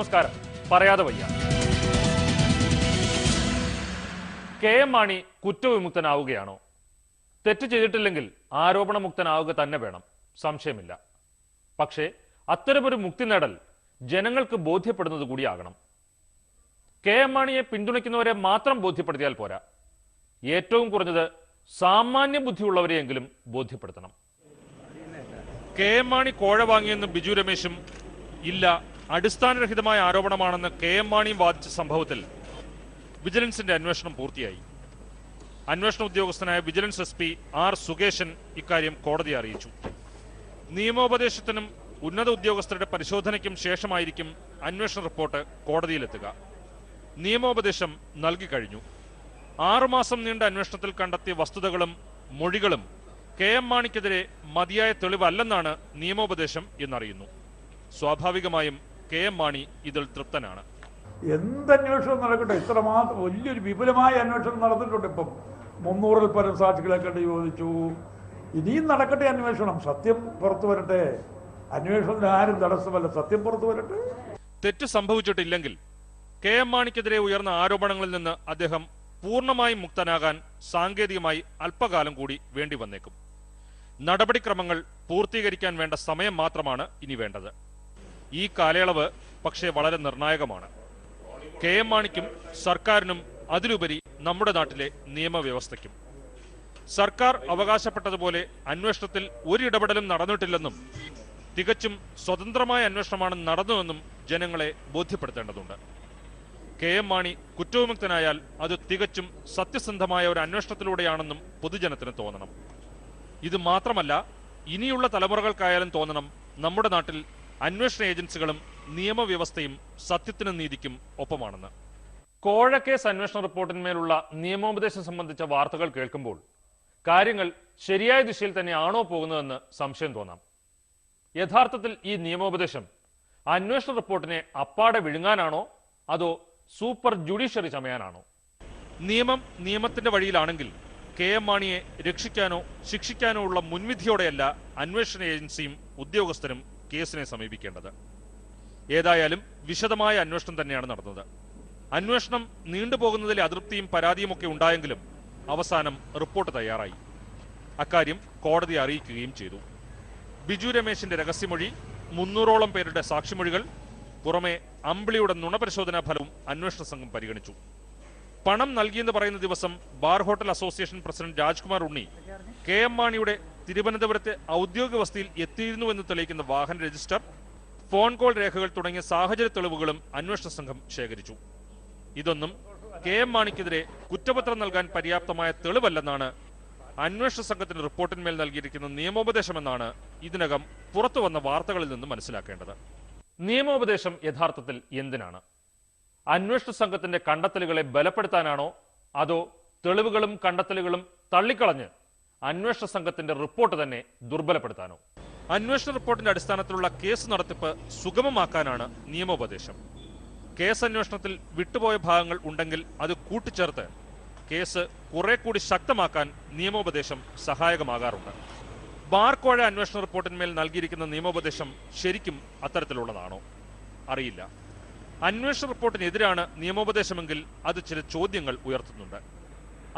നമസ്കാരം. പറയാതെ വയ്യ. കെ.എം. മാണി കുറ്റവിമുക്തനാവുകയാണോ? തെറ്റ് ചെയ്തിട്ടില്ലെങ്കിൽ ആരോപണമുക്തനാവുക തന്നെ വേണം, സംശയമില്ല. പക്ഷേ അത്തരമൊരു മുക്തി നേടൽ ജനങ്ങൾക്ക് ബോധ്യപ്പെടുന്നത് കൂടിയാകണം. കെ.എം. മാണിയെ പിന്തുണയ്ക്കുന്നവരെ മാത്രം ബോധ്യപ്പെടുത്തിയാൽ പോരാ, ഏറ്റവും കുറഞ്ഞത് സാമാന്യ ബുദ്ധിയുള്ളവരെയെങ്കിലും ബോധ്യപ്പെടുത്തണം. കെ.എം. മാണി കോഴ വാങ്ങിയെന്ന് ബിജു രമേശും ഇല്ല, അടിസ്ഥാനരഹിതമായ ആരോപണമാണെന്ന് കെ.എം. മാണിയും വാദിച്ച സംഭവത്തിൽ വിജിലൻസിന്റെ അന്വേഷണം പൂർത്തിയായി. അന്വേഷണ ഉദ്യോഗസ്ഥനായ vigilance S P R Sukesan ഇക്കാര്യം കോടതിയെ അറിയിച്ചു. നിയമോപദേശത്തിനും ഉന്നത ഉദ്യോഗസ്ഥരുടെ പരിശോധനയ്ക്കും ശേഷമായിരിക്കും അന്വേഷണ റിപ്പോർട്ട് കോടതിയിലെത്തുക. നിയമോപദേശം നൽകിക്കഴിഞ്ഞു. 6 മാസം നീണ്ട അന്വേഷണത്തിൽ കണ്ടെത്തിയ വസ്തുതകളും മൊഴികളും കെ.എം. മാണിക്കെതിരെ മതിയായ തെളിവല്ലെന്നാണ് നിയമോപദേശം എന്നറിയുന്നു. സ്വാഭാവികമായും കെ.എം. മാണി ഇതിൽ തൃപ്തനാണ്. എന്തന്വേഷണം നടക്കട്ടെ, ഇത്രമാത്രം വലിയൊരു വിപുലമായ അന്വേഷണം നടന്നിട്ടുണ്ട്. ഇപ്പം 300-ൽ പരം സാക്ഷികളെ കണ്ട് ചോദിച്ചു. ഇനിയും നടക്കട്ടെ അന്വേഷണം, സത്യം പുറത്തു വരട്ടെ. അന്വേഷണത്തിന് ആരും തടസ്സമല്ല, സത്യം പുറത്തു വരട്ടെ. തെറ്റ് സംഭവിച്ചിട്ടില്ലെങ്കിൽ കെ.എം. മാണിക്കെതിരെ ഉയർന്ന ആരോപണങ്ങളിൽ നിന്ന് അദ്ദേഹം പൂർണ്ണമായും മുക്തനാകാൻ സാങ്കേതികമായി അല്പകാലം കൂടി വേണ്ടി വന്നേക്കും. നടപടിക്രമങ്ങൾ പൂർത്തീകരിക്കാൻ വേണ്ട സമയം മാത്രമാണ് ഇനി വേണ്ടത്. ഈ കാലയളവ് പക്ഷേ വളരെ നിർണായകമാണ്. കെ.എം. മാണിക്കും സർക്കാരിനും അതിലുപരി നമ്മുടെ നാട്ടിലെ നിയമവ്യവസ്ഥയ്ക്കും. സർക്കാർ അവകാശപ്പെട്ടതുപോലെ അന്വേഷണത്തിൽ ഒരിടപെടലും നടന്നിട്ടില്ലെന്നും തികച്ചും സ്വതന്ത്രമായ അന്വേഷണമാണ് നടന്നുവെന്നും ജനങ്ങളെ ബോധ്യപ്പെടുത്തേണ്ടതുണ്ട്. കെ.എം. മാണി കുറ്റവിമുക്തനായാൽ അത് തികച്ചും സത്യസന്ധമായ ഒരു അന്വേഷണത്തിലൂടെയാണെന്നും പൊതുജനത്തിന് തോന്നണം. ഇത് മാത്രമല്ല, ഇനിയുള്ള തലമുറകൾക്കായാലും തോന്നണം നമ്മുടെ നാട്ടിൽ അന്വേഷണ ഏജൻസികളും നിയമവ്യവസ്ഥയും സത്യത്തിനും നീതിക്കും ഒപ്പമാണെന്ന്. കോഴക്കേസ് അന്വേഷണ റിപ്പോർട്ടിന്മേലുള്ള നിയമോപദേശം സംബന്ധിച്ച വാർത്തകൾ കേൾക്കുമ്പോൾ കാര്യങ്ങൾ ശരിയായ ദിശയിൽ തന്നെയാണോ പോകുന്നതെന്ന് സംശയം തോന്നാം. യഥാർത്ഥത്തിൽ ഈ നിയമോപദേശം അന്വേഷണ റിപ്പോർട്ടിനെ അപ്പാടെ വിഴുങ്ങാനാണോ അതോ സൂപ്പർ ജുഡീഷ്യറി ചമയാനാണോ? നിയമം നിയമത്തിന്റെ വഴിയിലാണെങ്കിൽ കെ.എം. മാണിയെ രക്ഷിക്കാനോ ശിക്ഷിക്കാനോ ഉള്ള മുൻവിധിയോടെയല്ല അന്വേഷണ ഏജൻസിയും ഉദ്യോഗസ്ഥരും കേസിനെ സമീപിക്കേണ്ടത്. ഏതായാലും വിശദമായ അന്വേഷണം തന്നെയാണ് നടന്നത്. അന്വേഷണം നീണ്ടുപോകുന്നതിലെ അതൃപ്തിയും പരാതിയുമൊക്കെ ഉണ്ടായെങ്കിലും അവസാനം റിപ്പോർട്ട് തയ്യാറായി. അക്കാര്യം കോടതിയെ അറിയിക്കുകയും ചെയ്തു. ബിജു രമേശിന്റെ രഹസ്യമൊഴി, 300ഓളം പേരുടെ സാക്ഷിമൊഴികൾ, പുറമെ അമ്പിളിയുടെ നുണപരിശോധനാ ഫലവും അന്വേഷണ സംഘം പരിഗണിച്ചു. പണം നൽകിയെന്ന് പറയുന്ന ദിവസം bar hotel association president Rajkumar Unni K M. മാണിയുടെ തിരുവനന്തപുരത്തെ ഔദ്യോഗിക വസതിയിൽ എത്തിയിരുന്നുവെന്ന് തെളിയിക്കുന്ന വാഹന രജിസ്റ്റർ, ഫോൺ കോൾ രേഖകൾ തുടങ്ങിയ സാഹചര്യ തെളിവുകളും അന്വേഷണ സംഘം ശേഖരിച്ചു. ഇതൊന്നും കെ.എം. മാണിക്കെതിരെ കുറ്റപത്രം നൽകാൻ പര്യാപ്തമായ തെളിവല്ലെന്നാണ് അന്വേഷണ സംഘത്തിന്റെ റിപ്പോർട്ടിന്മേൽ നൽകിയിരിക്കുന്ന നിയമോപദേശമെന്നാണ് ഇതിനകം പുറത്തുവന്ന വാർത്തകളിൽ നിന്ന് മനസ്സിലാക്കേണ്ടത്. നിയമോപദേശം യഥാർത്ഥത്തിൽ എന്തിനാണ്? അന്വേഷണ സംഘത്തിന്റെ കണ്ടെത്തലുകളെ ബലപ്പെടുത്താനാണോ അതോ തെളിവുകളും കണ്ടെത്തലുകളും തള്ളിക്കളഞ്ഞ് അന്വേഷണ സംഘത്തിന്റെ റിപ്പോർട്ട് തന്നെ ദുർബലപ്പെടുത്താനോ? അന്വേഷണ റിപ്പോർട്ടിന്റെ അടിസ്ഥാനത്തിലുള്ള കേസ് നടത്തിപ്പ് സുഗമമാക്കാനാണ് നിയമോപദേശം. കേസ് അന്വേഷണത്തിൽ വിട്ടുപോയ ഭാഗങ്ങൾ ഉണ്ടെങ്കിൽ അത് കൂട്ടിച്ചേർത്ത് കേസ് കുറെ കൂടി ശക്തമാക്കാൻ നിയമോപദേശം സഹായകമാകാറുണ്ട്. ബാർ കോഴ അന്വേഷണ റിപ്പോർട്ടിന്മേൽ നൽകിയിരിക്കുന്ന നിയമോപദേശം ശരിക്കും അത്തരത്തിലുള്ളതാണോ? അറിയില്ല. അന്വേഷണ റിപ്പോർട്ടിനെതിരാണ് നിയമോപദേശമെങ്കിൽ അത് ചില ചോദ്യങ്ങൾ ഉയർത്തുന്നുണ്ട്.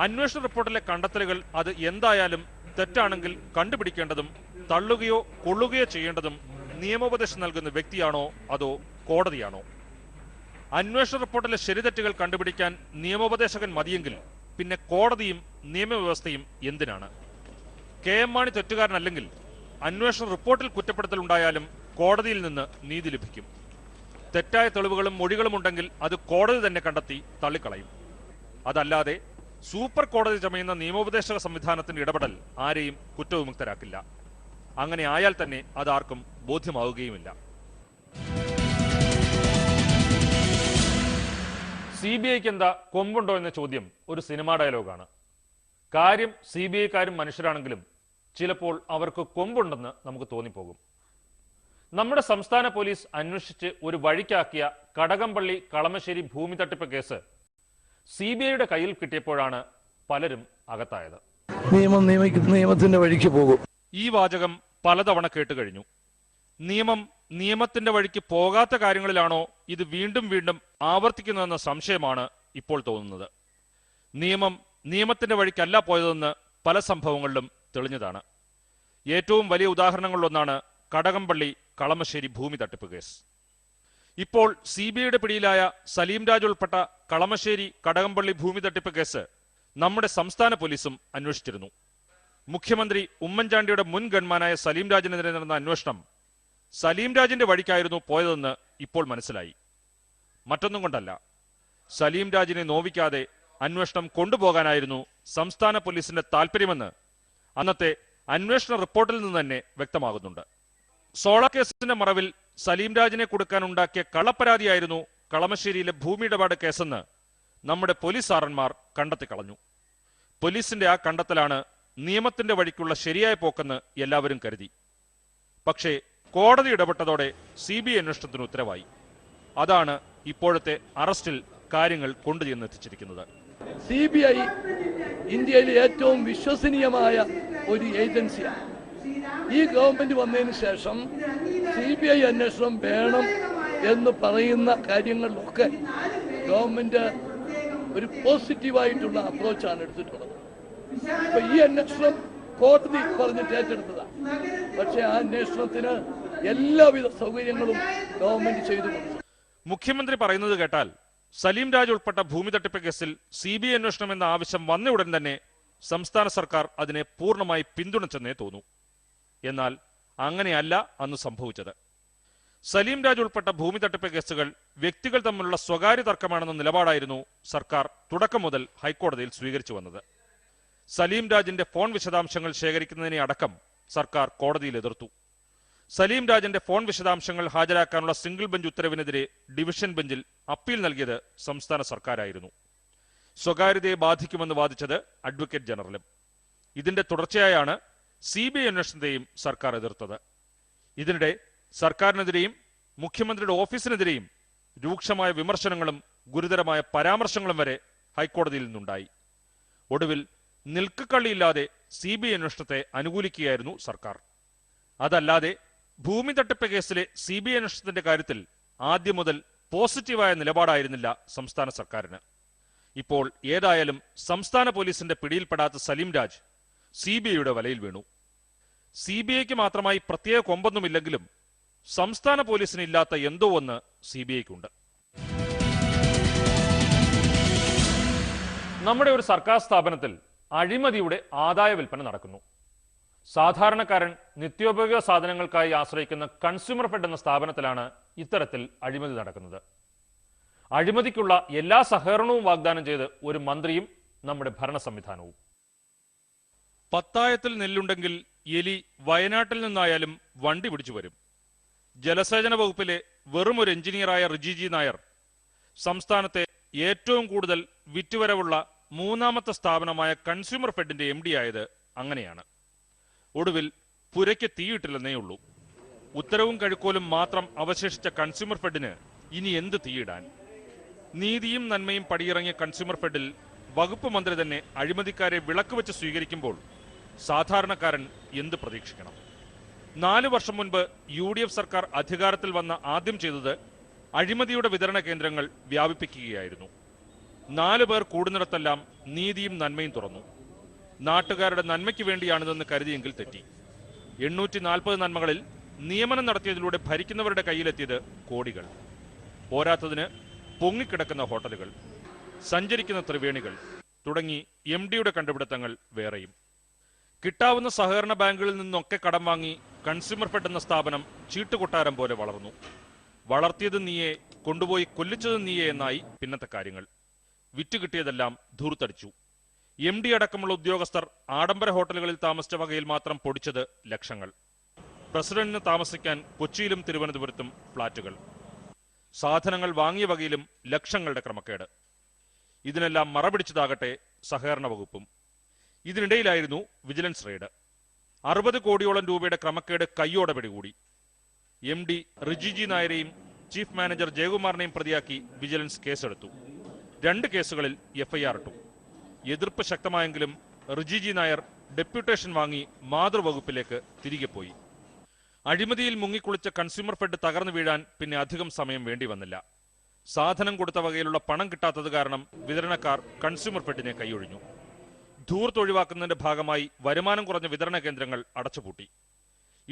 അന്വേഷണ റിപ്പോർട്ടിലെ കണ്ടെത്തലുകൾ അത് എന്തായാലും തെറ്റാണെങ്കിൽ കണ്ടുപിടിക്കേണ്ടതും തള്ളുകയോ കൊള്ളുകയോ ചെയ്യേണ്ടതും നിയമോപദേശം നൽകുന്ന വ്യക്തിയാണോ അതോ കോടതിയാണോ? അന്വേഷണ റിപ്പോർട്ടിലെ ശരിതെറ്റുകൾ കണ്ടുപിടിക്കാൻ നിയമോപദേശകൻ മതിയെങ്കിൽ പിന്നെ കോടതിയും നിയമവ്യവസ്ഥയും എന്തിനാണ്? കെ.എം. മാണി തെറ്റുകാരനല്ലെങ്കിൽ അന്വേഷണ റിപ്പോർട്ടിൽ കുറ്റപ്പെടുത്തൽ ഉണ്ടായാലും കോടതിയിൽ നിന്ന് നീതി ലഭിക്കും. തെറ്റായ തെളിവുകളും മൊഴികളും ഉണ്ടെങ്കിൽ അത് കോടതി തന്നെ കണ്ടെത്തി തള്ളിക്കളയും. അതല്ലാതെ സൂപ്പർ കോടതി ചമയുന്ന നിയമോപദേശക സംവിധാനത്തിന്റെ ഇടപെടൽ ആരെയും കുറ്റവിമുക്തരാക്കില്ല. അങ്ങനെ ആയാൽ തന്നെ അതാർക്കും ബോധ്യമാവുകയുമില്ല. CBIക്ക് എന്താ കൊമ്പുണ്ടോ എന്ന ചോദ്യം ഒരു സിനിമാ ഡയലോഗാണ്. കാര്യം CBIക്കാരും മനുഷ്യരാണെങ്കിലും ചിലപ്പോൾ അവർക്ക് കൊമ്പുണ്ടെന്ന് നമുക്ക് തോന്നിപ്പോകും. നമ്മുടെ സംസ്ഥാന പോലീസ് അന്വേഷിച്ച് ഒരു വഴിക്കാക്കിയ കടകംപള്ളി കളമശ്ശേരി ഭൂമി തട്ടിപ്പ് കേസ് CBIയുടെ കയ്യിൽ കിട്ടിയപ്പോഴാണ് പലരും അകത്തായത്. നിയമത്തിന്റെ വഴിക്ക് പോകും. ഈ വാചകം പലതവണ കേട്ടുകഴിഞ്ഞു. നിയമം നിയമത്തിന്റെ വഴിക്ക് പോകാത്ത കാര്യങ്ങളിലാണോ ഇത് വീണ്ടും വീണ്ടും ആവർത്തിക്കുന്നതെന്ന സംശയമാണ് ഇപ്പോൾ തോന്നുന്നത്. നിയമം നിയമത്തിന്റെ വഴിക്കല്ല പോയതെന്ന് പല സംഭവങ്ങളിലും തെളിഞ്ഞതാണ്. ഏറ്റവും വലിയ ഉദാഹരണങ്ങളിലൊന്നാണ് കടകംപള്ളി കളമശ്ശേരി ഭൂമി തട്ടിപ്പ് കേസ്. ഇപ്പോൾ CBIയുടെ പിടിയിലായ സലീം രാജ് ഉൾപ്പെട്ട കളമശ്ശേരി കടകംപള്ളി ഭൂമി തട്ടിപ്പ് കേസ് നമ്മുടെ സംസ്ഥാന പോലീസും അന്വേഷിച്ചിരുന്നു. മുഖ്യമന്ത്രി ഉമ്മൻചാണ്ടിയുടെ മുൻ ഗൺമാനായ സലീം രാജിനെതിരെ നടന്ന അന്വേഷണം സലീം രാജിന്റെ വഴിക്കായിരുന്നു പോയതെന്ന് ഇപ്പോൾ മനസ്സിലായി. മറ്റൊന്നും കൊണ്ടല്ല, സലീം രാജിനെ നോവിക്കാതെ അന്വേഷണം കൊണ്ടുപോകാനായിരുന്നു സംസ്ഥാന പോലീസിന്റെ താൽപര്യമെന്ന് അന്നത്തെ അന്വേഷണ റിപ്പോർട്ടിൽ നിന്ന് തന്നെ വ്യക്തമാകുന്നുണ്ട്. സോള കേസിന്റെ മറവിൽ സലീം രാജിനെ കൊടുക്കാനുണ്ടാക്കിയ കള്ളപ്പരാതിയായിരുന്നു കളമശ്ശേരിയിലെ ഭൂമി ഇടപാട് കേസെന്ന് നമ്മുടെ പോലീസ് സാറന്മാർ കണ്ടെത്തിക്കളഞ്ഞു. പോലീസിന്റെ ആ കണ്ടെത്തലാണ് നിയമത്തിന്റെ വഴിക്കുള്ള ശരിയായ പോക്കെന്ന് എല്ലാവരും കരുതി. പക്ഷേ കോടതി ഇടപെട്ടതോടെ CBI അന്വേഷണത്തിന് ഉത്തരവായി. അതാണ് ഇപ്പോഴത്തെ അറസ്റ്റിൽ കാര്യങ്ങൾ കൊണ്ടുചെന്നെത്തിച്ചിരിക്കുന്നത്. CBI ഇന്ത്യയിലെ ഏറ്റവും വിശ്വസനീയമായ ഒരു ഏജൻസിയാണ്. ഈ ഗവൺമെന്റ് വന്നതിന് ശേഷം CBI അന്വേഷണം വേണം എന്ന് പറയുന്ന കാര്യങ്ങളിലൊക്കെ ഗവൺമെന്റ് ഒരു പോസിറ്റീവായിട്ടുള്ള അപ്രോച്ചാണ് എടുത്തിട്ടുള്ളത്. ഇപ്പൊ ഈ അന്വേഷണം കോടതി പറഞ്ഞിട്ട് ഏറ്റെടുത്തതാണ്. പക്ഷെ ആ അന്വേഷണത്തിന് എല്ലാവിധ സൗകര്യങ്ങളും ഗവൺമെന്റ് ചെയ്തു കൊടുത്തു. മുഖ്യമന്ത്രി പറയുന്നത് കേട്ടാൽ സലീം രാജ് ഉൾപ്പെട്ട ഭൂമി തട്ടിപ്പ് കേസിൽ CBI അന്വേഷണം എന്ന ആവശ്യം വന്ന ഉടൻ തന്നെ സംസ്ഥാന സർക്കാർ അതിനെ പൂർണ്ണമായി പിന്തുണച്ചെന്നേ തോന്നൂ. എന്നാൽ അങ്ങനെയല്ല അന്ന് സംഭവിച്ചത്. സലീം രാജ് ഉൾപ്പെട്ട ഭൂമി തട്ടിപ്പ് കേസുകൾ വ്യക്തികൾ തമ്മിലുള്ള സ്വകാര്യ തർക്കമാണെന്ന നിലപാടായിരുന്നു സർക്കാർ തുടക്കം മുതൽ ഹൈക്കോടതിയിൽ സ്വീകരിച്ചു വന്നത്. സലീം രാജിന്റെ ഫോൺ വിശദാംശങ്ങൾ ശേഖരിക്കുന്നതിനെ അടക്കം സർക്കാർ കോടതിയിൽ എതിർത്തു. സലീം രാജിന്റെ ഫോൺ വിശദാംശങ്ങൾ ഹാജരാക്കാനുള്ള സിംഗിൾ ബെഞ്ച് ഉത്തരവിനെതിരെ ഡിവിഷൻ ബെഞ്ചിൽ അപ്പീൽ നൽകിയത് സംസ്ഥാന സർക്കാരായിരുന്നു. സ്വകാര്യതയെ ബാധിക്കുമെന്ന് വാദിച്ചത് അഡ്വക്കേറ്റ് ജനറലും. ഇതിന്റെ തുടർച്ചയായാണ് CBI അന്വേഷണത്തെയും സർക്കാർ എതിർത്തത്. ഇതിനിടെ സർക്കാരിനെതിരെയും മുഖ്യമന്ത്രിയുടെ ഓഫീസിനെതിരെയും രൂക്ഷമായ വിമർശനങ്ങളും ഗുരുതരമായ പരാമർശങ്ങളും വരെ ഹൈക്കോടതിയിൽ നിന്നുണ്ടായി. ഒടുവിൽ നിൽക്കക്കള്ളിയില്ലാതെ CBI അന്വേഷണത്തെ അനുകൂലിക്കുകയായിരുന്നു സർക്കാർ. അതല്ലാതെ ഭൂമി തട്ടിപ്പ് കേസിലെ CBI അന്വേഷണത്തിന്റെ കാര്യത്തിൽ ആദ്യം മുതൽ പോസിറ്റീവായ നിലപാടായിരുന്നില്ല സംസ്ഥാന സർക്കാരിന്. ഇപ്പോൾ ഏതായാലും സംസ്ഥാന പോലീസിന്റെ പിടിയിൽപ്പെടാത്ത സലീം രാജ് CBIയുടെ വലയിൽ വീണു. CBIക്ക് മാത്രമായി പ്രത്യേക കൊമ്പൊന്നുമില്ലെങ്കിലും സംസ്ഥാന പോലീസിന് ഇല്ലാത്ത എന്തോ ഒന്ന് CBIക്കുണ്ട്. നമ്മുടെ ഒരു സർക്കാർ സ്ഥാപനത്തിൽ അഴിമതിയുടെ ആദായ വിൽപ്പന നടക്കുന്നു. സാധാരണക്കാരൻ നിത്യോപയോഗ സാധനങ്ങൾക്കായി ആശ്രയിക്കുന്ന കൺസ്യൂമർ ഫെഡ് എന്ന സ്ഥാപനത്തിലാണ് ഇത്തരത്തിൽ അഴിമതി നടക്കുന്നത്. അഴിമതിക്കുള്ള എല്ലാ സഹകരണവും വാഗ്ദാനം ചെയ്ത് ഒരു മന്ത്രിയും നമ്മുടെ ഭരണ സംവിധാനവും. പത്തായത്തിൽ നെല്ലുണ്ടെങ്കിൽ എലി വയനാട്ടിൽ നിന്നായാലും വണ്ടി പിടിച്ചു വരും. ജലസേചന വകുപ്പിലെ വെറും ഒരു എഞ്ചിനീയറായ റിജിജി നായർ സംസ്ഥാനത്തെ ഏറ്റവും കൂടുതൽ വിറ്റുവരവുള്ള മൂന്നാമത്തെ സ്ഥാപനമായ കൺസ്യൂമർ ഫെഡിന്റെ MD ആയത് അങ്ങനെയാണ്. ഒടുവിൽ പുരയ്ക്ക് തീയിട്ടില്ലെന്നേ ഉള്ളൂ. ഉത്തരവും കഴുക്കോലും മാത്രം അവശേഷിച്ച കൺസ്യൂമർ ഫെഡിന് ഇനി എന്ത് തീയിടാൻ? നീതിയും നന്മയും പടിയിറങ്ങിയ കൺസ്യൂമർ ഫെഡിൽ വകുപ്പ് മന്ത്രി തന്നെ അഴിമതിക്കാരെ വിളക്ക് വെച്ച് സ്വീകരിക്കുമ്പോൾ സാധാരണക്കാരൻ എന്ത് പ്രതീക്ഷിക്കണം? 4 വർഷം മുൻപ് UDF സർക്കാർ അധികാരത്തിൽ വന്ന ആദ്യം ചെയ്തത് അഴിമതിയുടെ വിതരണ കേന്ദ്രങ്ങൾ വ്യാപിപ്പിക്കുകയായിരുന്നു. 4 പേർ കൂടുന്നിടത്തെല്ലാം നീതിയും നന്മയും തുറന്നു. നാട്ടുകാരുടെ നന്മയ്ക്ക് വേണ്ടിയാണിതെന്ന് കരുതിയെങ്കിൽ തെറ്റി. 840 നന്മകളിൽ നിയമനം നടത്തിയതിലൂടെ ഭരിക്കുന്നവരുടെ കയ്യിലെത്തിയത് കോടികൾ. പോരാത്തതിന് പൊങ്ങിക്കിടക്കുന്ന ഹോട്ടലുകൾ, സഞ്ചരിക്കുന്ന ത്രിവേണികൾ തുടങ്ങി MDയുടെ കണ്ടുപിടുത്തങ്ങൾ വേറെയും. കിട്ടാവുന്ന സഹകരണ ബാങ്കുകളിൽ നിന്നൊക്കെ കടം വാങ്ങി കൺസ്യൂമർ ഫെഡ് എന്ന സ്ഥാപനം ചീട്ടുകൊട്ടാരം പോലെ വളർന്നു. വളർത്തിയത് നീയെ, കൊണ്ടുപോയി കൊല്ലിച്ചത് നീയെ എന്നായി പിന്നത്തെ കാര്യങ്ങൾ. വിറ്റുകിട്ടിയതെല്ലാം ധൂർത്തടിച്ചു. MD അടക്കമുള്ള ഉദ്യോഗസ്ഥർ ആഡംബര ഹോട്ടലുകളിൽ താമസിച്ച വകയിൽ മാത്രം പൊടിച്ചത് ലക്ഷങ്ങൾ. പ്രസിഡന്റിന് താമസിക്കാൻ കൊച്ചിയിലും തിരുവനന്തപുരത്തും ഫ്ളാറ്റുകൾ. സാധനങ്ങൾ വാങ്ങിയ വകയിലും ലക്ഷങ്ങളുടെ ക്രമക്കേട്. ഇതിനെല്ലാം മറപിടിച്ചതാകട്ടെ സഹകരണ വകുപ്പും. ഇതിനിടയിലായിരുന്നു വിജിലൻസ് റെയ്ഡ്. 60 കോടിയോളം രൂപയുടെ ക്രമക്കേട് കയ്യോടെ പിടികൂടി. MD റിജിജി നായരെയും ചീഫ് മാനേജർ ജയകുമാറിനെയും പ്രതിയാക്കി വിജിലൻസ് കേസെടുത്തു. 2 കേസുകളിൽ FIR ഇട്ടു. എതിർപ്പ് ശക്തമായെങ്കിലും റിജിജി നായർ ഡെപ്യൂട്ടേഷൻ വാങ്ങി മാതൃവകുപ്പിലേക്ക് തിരികെ പോയി. അഴിമതിയിൽ മുങ്ങിക്കുളിച്ച കൺസ്യൂമർ ഫെഡ് തകർന്നു വീഴാൻ പിന്നെ അധികം സമയം വേണ്ടി വന്നില്ല. സാധനം കൊടുത്ത വകയിലുള്ള പണം കിട്ടാത്തത് കാരണം വിതരണക്കാർ കൺസ്യൂമർ ഫെഡിനെ കൈയൊഴിഞ്ഞു. ധൂർത്ത് ഒഴിവാക്കുന്നതിന്റെ ഭാഗമായി വരുമാനം കുറഞ്ഞ വിതരണ കേന്ദ്രങ്ങൾ അടച്ചുപൂട്ടി.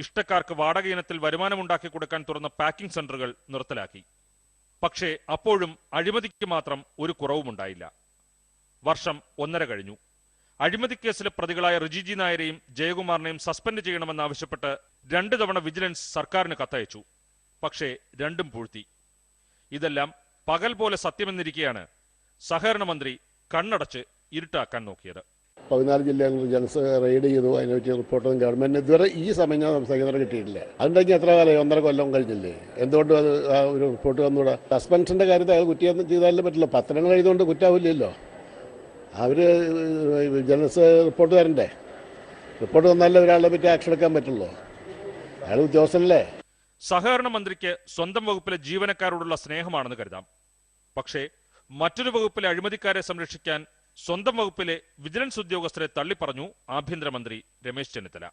ഇഷ്ടക്കാർക്ക് വാടക ഇനത്തിൽ വരുമാനമുണ്ടാക്കി കൊടുക്കാൻ തുറന്ന പാക്കിംഗ് സെന്ററുകൾ നിർത്തലാക്കി. പക്ഷേ അപ്പോഴും അഴിമതിക്ക് മാത്രം ഒരു കുറവുമുണ്ടായില്ല. വർഷം 1.5 കഴിഞ്ഞു. അഴിമതിക്കേസിലെ പ്രതികളായ റിജിജി നായരെയും ജയകുമാറിനെയും സസ്പെൻഡ് ചെയ്യണമെന്നാവശ്യപ്പെട്ട് 2 തവണ വിജിലൻസ് സർക്കാരിന് കത്തയച്ചു. പക്ഷേ രണ്ടും പൂഴ്ത്തി. ഇതെല്ലാം പകൽ പോലെ സത്യമെന്നിരിക്കെയാണ് സഹകരണ മന്ത്രി കണ്ണടച്ച് ഇരുട്ടാക്കാൻ നോക്കിയത്. 14 ജില്ലകളിൽ വിജിലൻസ് റെയ്ഡ് ചെയ്തു. അതിനെപ്പറ്റി റിപ്പോർട്ടൊന്നും ഗവൺമെന്റിന് ഇതുവരെ ഈ സമയം ഞാൻ സംസാരിക്കുന്നവരെ കിട്ടിയിട്ടില്ല. അതുണ്ടെങ്കിൽ എത്ര കാലം 1.5 കൊല്ലം കഴിഞ്ഞില്ലേ? എന്തുകൊണ്ട് അത് ആ ഒരു റിപ്പോർട്ട് വന്നുകൂടാ? സസ്പെൻഷന്റെ കാര്യത്തിൽ അയാൾ കുറ്റം ചെയ്താലും പറ്റില്ല. പത്രങ്ങൾ എഴുതുകൊണ്ട് കുറ്റാവില്ലല്ലോ. അവർ വിജിലൻസ് റിപ്പോർട്ട് തരണ്ടേ? റിപ്പോർട്ട് തന്നാലേ ഒരാളെ പറ്റി ആക്ഷൻ എടുക്കാൻ പറ്റുള്ളൂ. അയാൾ ഉദ്യോഗസ്ഥനല്ലേ? സഹകരണ മന്ത്രിക്ക് സ്വന്തം വകുപ്പിലെ ജീവനക്കാരോടുള്ള സ്നേഹമാണെന്ന് കരുതാം. പക്ഷേ മറ്റൊരു വകുപ്പിലെ അഴിമതിക്കാരെ സംരക്ഷിക്കാൻ സ്വന്തം വകുപ്പിലെ വിജിലൻസ് ഉദ്യോഗസ്ഥരെ തള്ളിപ്പറഞ്ഞു ആഭ്യന്തരമന്ത്രി രമേശ് ചെന്നിത്തല.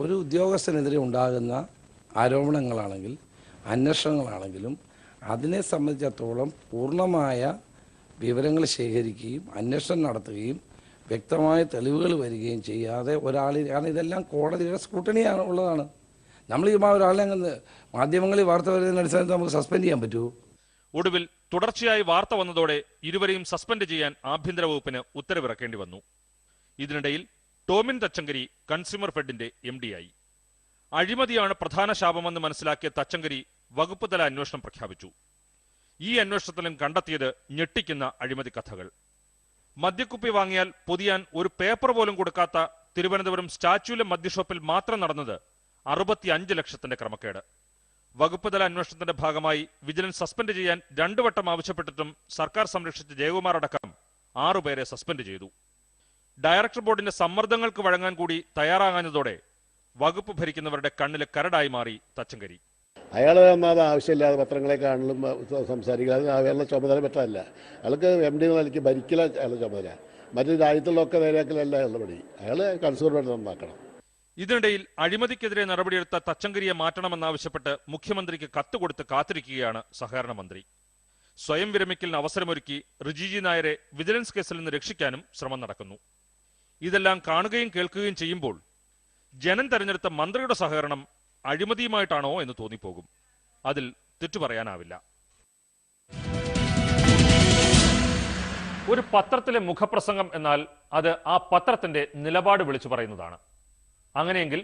ഒരു ഉദ്യോഗസ്ഥനെതിരെ ഉണ്ടാകുന്ന ആരോപണങ്ങളാണെങ്കിൽ അന്വേഷണങ്ങളാണെങ്കിലും അതിനെ സംബന്ധിച്ചിടത്തോളം പൂർണ്ണമായ വിവരങ്ങൾ ശേഖരിക്കുകയും അന്വേഷണം നടത്തുകയും വ്യക്തമായ തെളിവുകൾ വരികയും ചെയ്യാതെ ഒരാളിൽ, കാരണം ഇതെല്ലാം കോടതിയുടെ സ്ക്രൂട്ടണിയാണ് ഉള്ളതാണ്. നമ്മൾ ഈ ഒരാളെ അങ്ങനെ മാധ്യമങ്ങളിൽ വാർത്ത വരുന്നതിന് അടിസ്ഥാനത്തിൽ നമുക്ക് സസ്പെൻഡ് ചെയ്യാൻ പറ്റുമോ? ഒടുവിൽ തുടർച്ചയായി വാർത്ത വന്നതോടെ ഇരുവരെയും സസ്പെൻഡ് ചെയ്യാൻ ആഭ്യന്തര വകുപ്പിന് ഉത്തരവിറക്കേണ്ടി വന്നു. ഇതിനിടയിൽ ടോമിൻ തച്ചങ്കരി കൺസ്യൂമർ ഫെഡിന്റെ MD ആയി. അഴിമതിയാണ് പ്രധാന ശാപമെന്ന് മനസ്സിലാക്കിയ തച്ചങ്കരി വകുപ്പ് തല അന്വേഷണം പ്രഖ്യാപിച്ചു. ഈ അന്വേഷണത്തിലും കണ്ടെത്തിയത് ഞെട്ടിക്കുന്ന അഴിമതി കഥകൾ. മദ്യക്കുപ്പി വാങ്ങിയാൽ പൊതിയാൻ ഒരു പേപ്പർ പോലും കൊടുക്കാത്ത തിരുവനന്തപുരം സ്റ്റാച്യൂലെ മദ്യഷോപ്പിൽ മാത്രം നടന്നത് 65 ലക്ഷത്തിന്റെ ക്രമക്കേട്. വകുപ്പ് തല അന്വേഷണത്തിന്റെ ഭാഗമായി വിജിലൻസ് സസ്പെൻഡ് ചെയ്യാൻ 2 വട്ടം ആവശ്യപ്പെട്ടിട്ടും സർക്കാർ സംരക്ഷിച്ച ജയകുമാർ അടക്കം 6 പേരെ സസ്പെൻഡ് ചെയ്തു. ഡയറക്ടർ ബോർഡിന്റെ സമ്മർദ്ദങ്ങൾക്ക് വഴങ്ങാൻ കൂടി തയ്യാറാകാഞ്ഞതോടെ വകുപ്പ് ഭരിക്കുന്നവരുടെ കണ്ണിലെ കരടായി മാറി തച്ചങ്കരി. അയാൾ എന്നാൽ ആവശ്യമില്ലാതെ പത്രങ്ങളെ കാണലും സംസാരിക്കുക, അത് അയാളുടെ ചുമതല പറ്റല്ല. അയാൾക്ക് MD നിലയ്ക്ക് ഭരിക്കല അയാളുടെ ചുമതല. മറ്റു രാജ്യത്തുള്ളൊക്കെ നേരെയാക്കലല്ല അയാളുടെ പണി. അയാൾ കൺസ്യൂമർ ഫെഡ് നന്നാക്കണം. ഇതിനിടയിൽ അഴിമതിക്കെതിരെ നടപടിയെടുത്ത തച്ചങ്കരിയെ മാറ്റണമെന്നാവശ്യപ്പെട്ട് മുഖ്യമന്ത്രിക്ക് കത്ത് കൊടുത്ത് കാത്തിരിക്കുകയാണ് സഹകരണ മന്ത്രി. സ്വയം വിരമിക്കലിന് അവസരമൊരുക്കി റിജിജി നായരെ വിജിലൻസ് കേസിൽ നിന്ന് രക്ഷിക്കാനും ശ്രമം നടക്കുന്നു. ഇതെല്ലാം കാണുകയും കേൾക്കുകയും ചെയ്യുമ്പോൾ ജനം തെരഞ്ഞെടുത്ത മന്ത്രിയുടെ സഹകരണം അഴിമതിയുമായിട്ടാണോ എന്ന് തോന്നിപ്പോകും. അതിൽ തെറ്റു പറയാനാവില്ല. ഒരു പത്രത്തിലെ മുഖപ്രസംഗം എന്നാൽ അത് ആ പത്രത്തിന്റെ നിലപാട് വിളിച്ചു പറയുന്നതാണ്. അങ്ങനെയെങ്കിൽ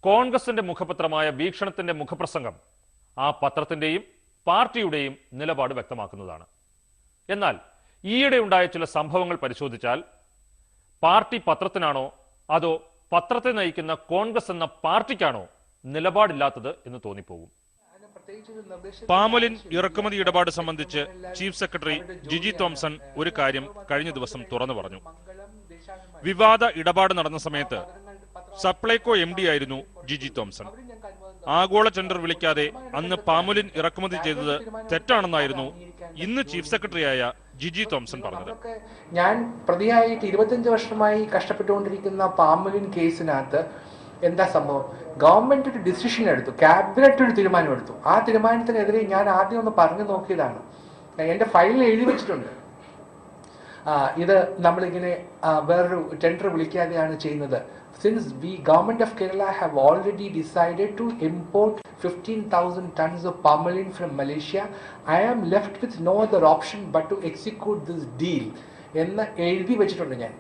കോൺഗ്രസിന്റെ മുഖപത്രമായ വീക്ഷണത്തിന്റെ മുഖപ്രസംഗം ആ പത്രത്തിന്റെയും പാർട്ടിയുടെയും നിലപാട് വ്യക്തമാക്കുന്നതാണ്. എന്നാൽ ഈയിടെ ഉണ്ടായ ചില സംഭവങ്ങൾ പരിശോധിച്ചാൽ പാർട്ടി പത്രത്തിനാണോ അതോ പത്രത്തെ നയിക്കുന്ന കോൺഗ്രസ് എന്ന പാർട്ടിക്കാണോ നിലപാടില്ലാത്തത് എന്ന് തോന്നിപ്പോകും. പാമലിൻ ഇറക്കുമതി ഇടപാട് സംബന്ധിച്ച് ചീഫ് സെക്രട്ടറി ജിജി തോംസൺ ഒരു കാര്യം കഴിഞ്ഞ ദിവസം തുറന്നു പറഞ്ഞു. വിവാദ ഇടപാട് നടന്ന സമയത്ത് സപ്ലൈകോ MD ആയിരുന്നു ജിജി തോംസൺ. ആഗോള ടെൻഡർ വിളിക്കാതെ അന്ന് പാമുലിൻ ഇറക്കുമതി ചെയ്തത് തെറ്റാണെന്നായിരുന്നു ഇന്ന് ചീഫ് സെക്രട്ടറിയായ ജിജി തോംസൺ പറഞ്ഞത്. ഞാൻ പ്രതിയായിട്ട് 25 വർഷമായി കഷ്ടപ്പെട്ടുകൊണ്ടിരിക്കുന്ന പാമുലിൻ കേസിനകത്ത് എന്താ സംഭവം? ഗവൺമെന്റ് ഒരു ഡിസിഷൻ എടുത്തു, ക്യാബിനറ്റ് ഒരു തീരുമാനം എടുത്തു. ആ തീരുമാനത്തിനെതിരെ ഞാൻ ആദ്യം ഒന്ന് പറഞ്ഞു നോക്കിയതാണ്. എൻ്റെ ഫയലിൽ എഴുതി വെച്ചിട്ടുണ്ട്, ഇത് നമ്മളിങ്ങനെ വേറൊരു ടെൻഡർ വിളിക്കാതെയാണ് ചെയ്യുന്നത്. Since government of Kerala have already decided to import 15,000 tons of palmolin from Malaysia, I am left with no other option but to execute this deal എന്ന് എഴുതി വെച്ചിട്ടുണ്ട് ഞാൻ.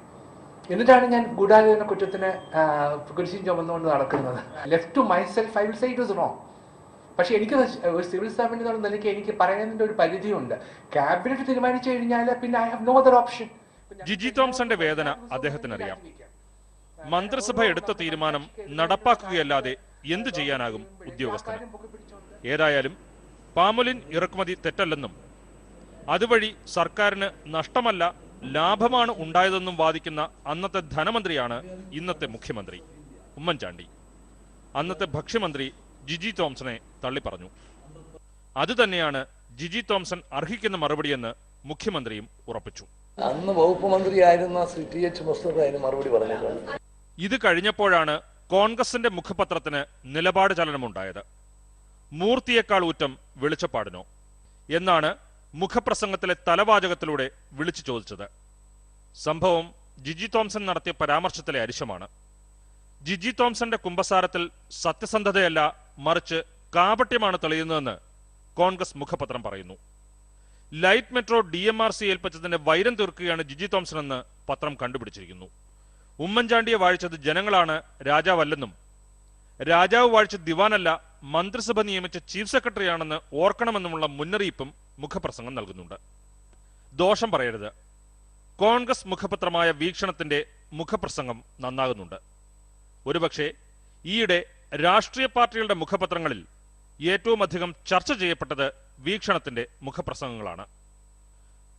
എന്നിട്ടാണ് ഞാൻ ഗൂഢാലോചന കുറ്റത്തിന് കുരിശിൻ ചുമന്നുകൊണ്ട് നടക്കുന്നത്. Left to myself I will say it was wrong. പക്ഷെ എനിക്ക് ഒരു സിവിൽ സർവന്റ് എന്നുള്ള നിലയ്ക്ക് എനിക്ക് പറയുന്നതിന്റെ ഒരു പരിധിയുണ്ട്. ക്യാബിനറ്റ് തീരുമാനിച്ചു കഴിഞ്ഞാൽ പിന്നെ I have no other option. Jiji തോംസന്റെ വേദന അദ്ദേഹത്തിനറിയാം. മന്ത്രിസഭ എടുത്ത തീരുമാനം നടപ്പാക്കുകയല്ലാതെ എന്തു ചെയ്യാനാകും ഉദ്യോഗസ്ഥന്? ഏതായാലും പാമുലിൻ ഇറക്കുമതി തെറ്റല്ലെന്നും അതുവഴി സർക്കാരിന് നഷ്ടമല്ല ലാഭമാണ് ഉണ്ടായതെന്നും വാദിക്കുന്ന അന്നത്തെ ധനമന്ത്രിയാണ് ഇന്നത്തെ മുഖ്യമന്ത്രി ഉമ്മൻചാണ്ടി. അന്നത്തെ ഭക്ഷ്യമന്ത്രി ജിജി തോംസനെ തള്ളിപ്പറഞ്ഞു. അതുതന്നെയാണ് ജിജി തോംസൺ അർഹിക്കുന്ന മറുപടിയെന്ന് മുഖ്യമന്ത്രിയും ഉറപ്പിച്ചു. അന്ന് വകുപ്പ് മന്ത്രിയായിരുന്ന ശ്രീ TH മുസ്തഫ അതിന് മറുപടി പറഞ്ഞിട്ടുണ്ട്. ഇത് കഴിഞ്ഞപ്പോഴാണ് കോൺഗ്രസിന്റെ മുഖപത്രത്തിന് നിലപാട് ചലനമുണ്ടായത്. മൂർത്തിയേക്കാൾ ഊറ്റം വെളിച്ചപ്പാടിനോ എന്നാണ് മുഖപ്രസംഗത്തിലെ തലവാചകത്തിലൂടെ വിളിച്ചു ചോദിച്ചത്. സംഭവം ജിജി തോംസൺ നടത്തിയ പരാമർശത്തിലെ അരിശമാണ്. ജിജി തോംസന്റെ കുമ്പസാരത്തിൽ സത്യസന്ധതയല്ല, മറിച്ച് കാപട്യമാണ് തെളിയുന്നതെന്ന് കോൺഗ്രസ് മുഖപത്രം പറയുന്നു. ലൈറ്റ് മെട്രോ DMRC ഏൽപ്പിച്ചതിന്റെ വൈരം തീർക്കുകയാണ് ജിജി തോംസൺ എന്ന് പത്രം കണ്ടുപിടിച്ചിരിക്കുന്നു. ഉമ്മൻചാണ്ടിയെ വാഴിച്ചത് ജനങ്ങളാണ്, രാജാവല്ലെന്നും രാജാവ് വാഴിച്ച ദിവാനല്ല, മന്ത്രിസഭ നിയമിച്ച ചീഫ് സെക്രട്ടറിയാണെന്ന് ഓർക്കണമെന്നുമുള്ള മുന്നറിയിപ്പും മുഖപ്രസംഗം നൽകുന്നുണ്ട്. ദോഷം പറയരുത്, കോൺഗ്രസ് മുഖപത്രമായ വീക്ഷണത്തിന്റെ മുഖപ്രസംഗം നന്നാകുന്നുണ്ട്. ഒരുപക്ഷെ ഈയിടെ രാഷ്ട്രീയ പാർട്ടികളുടെ മുഖപത്രങ്ങളിൽ ഏറ്റവും അധികം ചർച്ച ചെയ്യപ്പെട്ടത് വീക്ഷണത്തിന്റെ മുഖപ്രസംഗങ്ങളാണ്.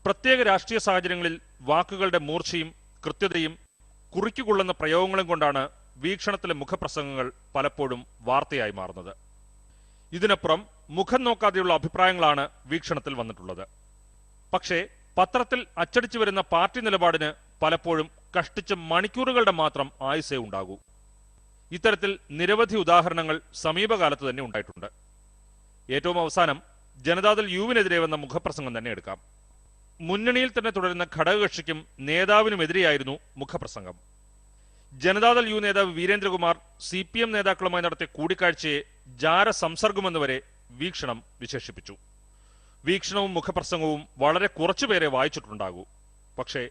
പ്രത്യേക രാഷ്ട്രീയ സാഹചര്യങ്ങളിൽ വാക്കുകളുടെ മൂർച്ചയും കൃത്യതയും കുറിക്കുകൊള്ളുന്ന പ്രയോഗങ്ങളും കൊണ്ടാണ് വീക്ഷണത്തിലെ മുഖപ്രസംഗങ്ങൾ പലപ്പോഴും വാർത്തയായി മാറുന്നത്. ഇതിനപ്പുറം മുഖം നോക്കാതെയുള്ള അഭിപ്രായങ്ങളാണ് വീക്ഷണത്തിൽ വന്നിട്ടുള്ളത്. പക്ഷേ പത്രത്തിൽ അച്ചടിച്ചു വരുന്ന പാർട്ടി നിലപാടിന് പലപ്പോഴും കഷ്ടിച്ച് മണിക്കൂറുകളുടെ മാത്രം ആയുസേ ഉണ്ടാകൂ. ഇത്തരത്തിൽ നിരവധി ഉദാഹരണങ്ങൾ സമീപകാലത്ത് തന്നെ ഉണ്ടായിട്ടുണ്ട്. ഏറ്റവും അവസാനം ജനതാദൾ യുവിനെതിരെ വന്ന മുഖപ്രസംഗം തന്നെ എടുക്കാം. മുന്നണിയിൽ തന്നെ തുടരുന്ന ഘടകകക്ഷിക്കും നേതാവിനുമെതിരെയായിരുന്നു മുഖപ്രസംഗം. ജനതാദൾ യു നേതാവ് വീരേന്ദ്രകുമാർ CPM നേതാക്കളുമായി നടത്തിയ കൂടിക്കാഴ്ചയെ ജാര സംസർഗമെന്ന് വരെ വീക്ഷണം വിശേഷിപ്പിച്ചു. വീക്ഷണവും മുഖപ്രസംഗവും വളരെ കുറച്ചുപേരെ വായിച്ചിട്ടുണ്ടാകൂ. പക്ഷേ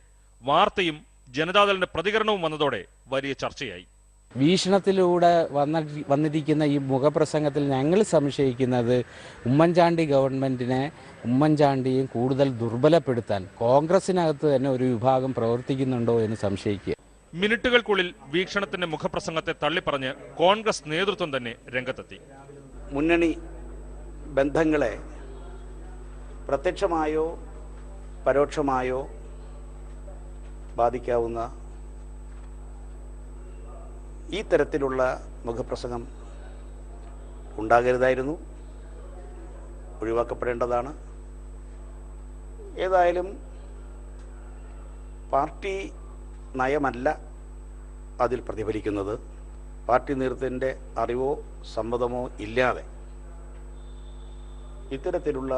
വാർത്തയും ജനതാദളിന്റെ പ്രതികരണവും വന്നതോടെ വലിയ ചർച്ചയായി. വീക്ഷണത്തിലൂടെ വന്നിരിക്കുന്ന ഈ മുഖപ്രസംഗത്തിൽ ഞങ്ങൾ സംശയിക്കുന്നത് ഉമ്മൻചാണ്ടി ഗവൺമെൻറ്റിനെ, ഉമ്മൻചാണ്ടിയും കൂടുതൽ ദുർബലപ്പെടുത്താൻ കോൺഗ്രസിനകത്ത് തന്നെ ഒരു വിഭാഗം പ്രവർത്തിക്കുന്നുണ്ടോ എന്ന് സംശയിക്കുക. മിനിറ്റുകൾക്കുള്ളിൽ വീക്ഷണത്തിന്റെ മുഖപ്രസംഗത്തെ തള്ളിപ്പറഞ്ഞ് കോൺഗ്രസ് നേതൃത്വം തന്നെ രംഗത്തെത്തി. മുന്നണി ബന്ധങ്ങളെ പ്രത്യക്ഷമായോ പരോക്ഷമായോ ബാധിക്കാവുന്ന ഈ തരത്തിലുള്ള മുഖപ്രസംഗം ഉണ്ടാകരുതായിരുന്നു, ഒഴിവാക്കപ്പെടേണ്ടതാണ്. ഏതായാലും പാർട്ടി നയമല്ല അതിൽ പ്രതിഫലിക്കുന്നത്. പാർട്ടി നേതൃത്വത്തിൻ്റെ അറിവോ സമ്മതമോ ഇല്ലാതെ ഇത്തരത്തിലുള്ള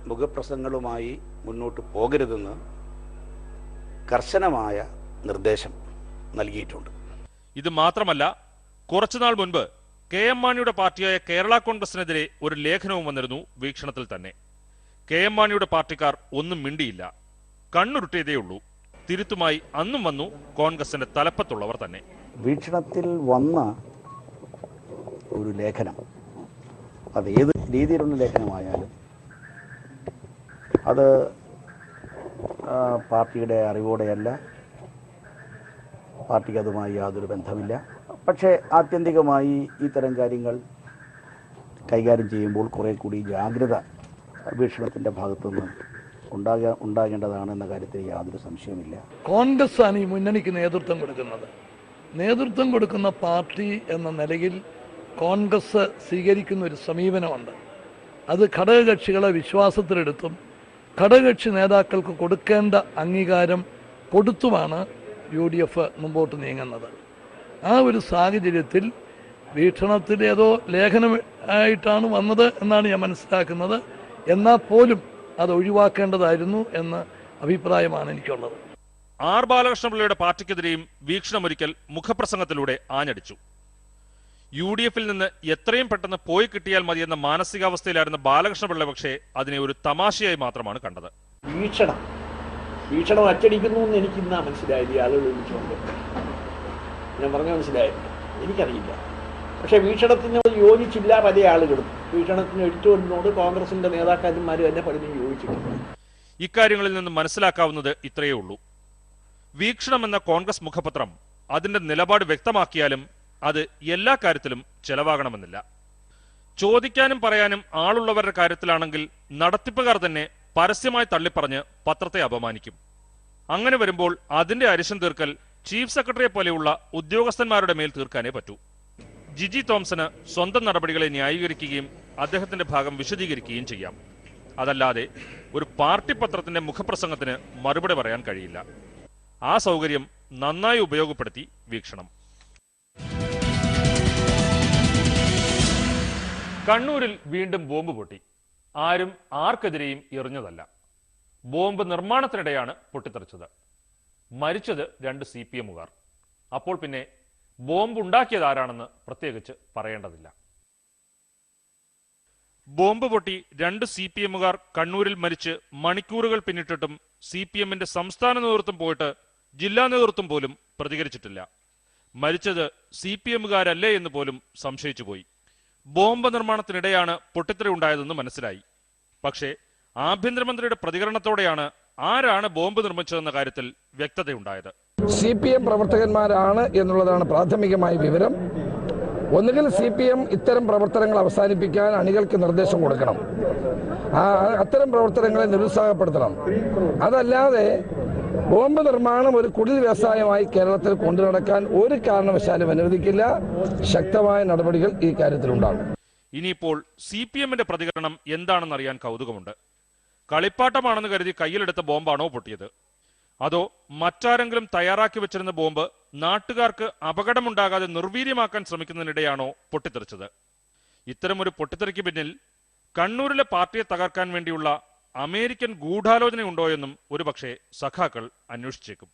മുഖപ്രസംഗങ്ങളുമായി മുന്നോട്ട് പോകരുതെന്ന് കർശനമായ നിർദ്ദേശം നൽകിയിട്ടുണ്ട്. ഇത് മാത്രമല്ല, കുറച്ചുനാൾ മുൻപ് KM മാണിയുടെ പാർട്ടിയായ കേരള കോൺഗ്രസിനെതിരെ ഒരു ലേഖനവും വന്നിരുന്നു വീക്ഷണത്തിൽ തന്നെ. KM മാണിയുടെ പാർട്ടിക്കാർ ഒന്നും മിണ്ടിയില്ല, കണ്ണുരുട്ടിയതേയുള്ളൂ. തിരുത്തുമായി അന്നും വന്നു കോൺഗ്രസിന്റെ തലപ്പത്തുള്ളവർ തന്നെ. വീക്ഷണത്തിൽ വന്ന ഒരു ലേഖനം, അത് ഏത് രീതിയിലുള്ള ലേഖനമായാലും അത് പാർട്ടിയുടെ അറിവോടെയല്ല, പാർട്ടിക്ക് അതുമായി യാതൊരു ബന്ധമില്ല. പക്ഷേ ആത്യന്തികമായി ഇത്തരം കാര്യങ്ങൾ കൈകാര്യം ചെയ്യുമ്പോൾ കുറേ കൂടി ജാഗ്രത വീക്ഷണത്തിൻ്റെ ഭാഗത്തുനിന്ന് ഉണ്ടാകേണ്ടതാണെന്ന കാര്യത്തിൽ യാതൊരു സംശയമില്ല. കോൺഗ്രസ് ആണ് ഈ മുന്നണിക്ക് നേതൃത്വം കൊടുക്കുന്നത്. നേതൃത്വം കൊടുക്കുന്ന പാർട്ടി എന്ന നിലയിൽ കോൺഗ്രസ് സ്വീകരിക്കുന്ന ഒരു സമീപനമുണ്ട്. അത് ഘടകകക്ഷികളെ വിശ്വാസത്തിലെടുത്തും ഘടകകക്ഷി നേതാക്കൾക്ക് കൊടുക്കേണ്ട അംഗീകാരം കൊടുത്തുമാണ് UDF മുമ്പോട്ട് നീങ്ങുന്നത്. ആ ഒരു സാഹചര്യത്തിൽ വീക്ഷണത്തിലേതോ ലേഖനമായിട്ടാണ് വന്നത് എന്നാണ് ഞാൻ മനസ്സിലാക്കുന്നത്. എന്നാൽ പോലും അത് ഒഴിവാക്കേണ്ടതായിരുന്നു എന്ന അഭിപ്രായമാണ് എനിക്കുള്ളത്. R. ബാലകൃഷ്ണപിള്ളയുടെ പാർട്ടിക്കെതിരെയും വീക്ഷണമൊരിക്കൽ മുഖപ്രസംഗത്തിലൂടെ ആഞ്ഞടിച്ചു. UDF-ൽ നിന്ന് എത്രയും പെട്ടെന്ന് പോയി കിട്ടിയാൽ മതിയെന്ന മാനസികാവസ്ഥയിലായിരുന്ന ബാലകൃഷ്ണപിള്ള പക്ഷേ അതിനെ ഒരു തമാശയായി മാത്രമാണ് കണ്ടത്. വീക്ഷണം അച്ചടിക്കുന്നു എന്ന് എനിക്ക് ഇന്നാ മനസ്സിലായത്. ഈ ആളുകൾ വിളിച്ചുകൊണ്ട് ഞാൻ പറഞ്ഞ മനസ്സിലായില്ല, എനിക്കറിയില്ല. പക്ഷേ വീക്ഷണത്തിനോട് യോജിച്ചില്ല പല ആളുകളും. വീക്ഷണത്തിന് എടുത്തുകൊണ്ടിനോട് കോൺഗ്രസിന്റെ നേതാക്കന്മാർ തന്നെ പലരും യോജിച്ചിട്ടുണ്ട്. ഇക്കാര്യങ്ങളിൽ നിന്ന് മനസ്സിലാക്കാവുന്നത് ഇത്രയേ ഉള്ളൂ. വീക്ഷണം എന്ന കോൺഗ്രസ് മുഖപത്രം അതിന്റെ നിലപാട് വ്യക്തമാക്കിയാലും അത് എല്ലാ കാര്യത്തിലും ചെലവാകണമെന്നില്ല. ചോദിക്കാനും പറയാനും ആളുള്ളവരുടെ കാര്യത്തിലാണെങ്കിൽ നടത്തിപ്പുകാർ തന്നെ പരസ്യമായി തള്ളിപ്പറഞ്ഞ് പത്രത്തെ അപമാനിക്കും. അങ്ങനെ വരുമ്പോൾ അതിന്റെ അരിശം തീർക്കൽ ചീഫ് സെക്രട്ടറിയെ പോലെയുള്ള ഉദ്യോഗസ്ഥന്മാരുടെ മേൽ തീർക്കാനേ പറ്റൂ. ജിജി തോംസന് സ്വന്തം നടപടികളെ ന്യായീകരിക്കുകയും അദ്ദേഹത്തിന്റെ ഭാഗം വിശദീകരിക്കുകയും ചെയ്യാം. അതല്ലാതെ ഒരു പാർട്ടി പത്രത്തിന്റെ മുഖപ്രസംഗത്തിന് മറുപടി പറയാൻ കഴിയില്ല. ആ സൗകര്യം നന്നായി ഉപയോഗപ്പെടുത്തി വീക്ഷണം. കണ്ണൂരിൽ വീണ്ടും ബോംബ് പൊട്ടി. ആരും ആർക്കെതിരെയും എറിഞ്ഞതല്ല. ബോംബ് നിർമ്മാണത്തിനിടെയാണ് പൊട്ടിത്തെറിച്ചത്. മരിച്ചത് 2 CPMുകാർ. അപ്പോൾ പിന്നെ ബോംബ് ഉണ്ടാക്കിയത് ആരാണെന്ന് പ്രത്യേകിച്ച് പറയേണ്ടതില്ല. ബോംബ് പൊട്ടി 2 CPMുകാർ കണ്ണൂരിൽ മരിച്ച് മണിക്കൂറുകൾ പിന്നിട്ടിട്ടും CPMന്റെ സംസ്ഥാന നേതൃത്വം പോയിട്ട് ജില്ലാ നേതൃത്വം പോലും പ്രതികരിച്ചിട്ടില്ല. മരിച്ചത് CPMകാരല്ലേ എന്ന് പോലും സംശയിച്ചുപോയി. ബോംബ് നിർമ്മാണത്തിനിടെയാണ് പൊട്ടിത്തെറി ഉണ്ടായതെന്ന് മനസ്സിലായി. പക്ഷേ ആഭ്യന്തരമന്ത്രിയുടെ പ്രതികരണത്തോടെയാണ് ആരാണ് ബോംബ് നിർമ്മിച്ചതെന്ന കാര്യത്തിൽ വ്യക്തതയുണ്ടായത്. CPM പ്രവർത്തകന്മാരാണ് എന്നുള്ളതാണ് പ്രാഥമികമായ വിവരം. ഒന്നുകിൽ CPM ഇത്തരം പ്രവർത്തനങ്ങൾ അവസാനിപ്പിക്കാൻ അണികൾക്ക് നിർദ്ദേശം കൊടുക്കണം, അത്തരം പ്രവർത്തനങ്ങളെ നിരുത്സാഹപ്പെടുത്തണം. അതല്ലാതെ ബോംബ് നിർമ്മാണം ഒരു കുടിൽ വ്യവസായമായി കേരളത്തിൽ കൊണ്ടുനടക്കാൻ ഒരു കാരണവശാലും അനുവദിക്കില്ല. ശക്തമായ നടപടികൾ ഈ കാര്യത്തിലുണ്ടാകും. ഇനിയിപ്പോൾ CPMന്റെ പ്രതികരണം എന്താണെന്നറിയാൻ കൗതുകമുണ്ട്. കളിപ്പാട്ടമാണെന്ന് കരുതി കയ്യിലെടുത്ത ബോംബാണോ പൊട്ടിയത്? അതോ മറ്റാരെങ്കിലും തയ്യാറാക്കി വെച്ചിരുന്ന ബോംബ് നാട്ടുകാർക്ക് അപകടമുണ്ടാകാതെ നിർവീര്യമാക്കാൻ ശ്രമിക്കുന്നതിനിടെയാണോ പൊട്ടിത്തെറിച്ചത്? ഇത്തരമൊരു പൊട്ടിത്തെറിക്ക് പിന്നിൽ കണ്ണൂരിലെ പാർട്ടിയെ തകർക്കാൻ വേണ്ടിയുള്ള അമേരിക്കൻ ഗൂഢാലോചനയുണ്ടോ എന്നും ഒരുപക്ഷെ സഖാക്കൾ അന്വേഷിച്ചേക്കും.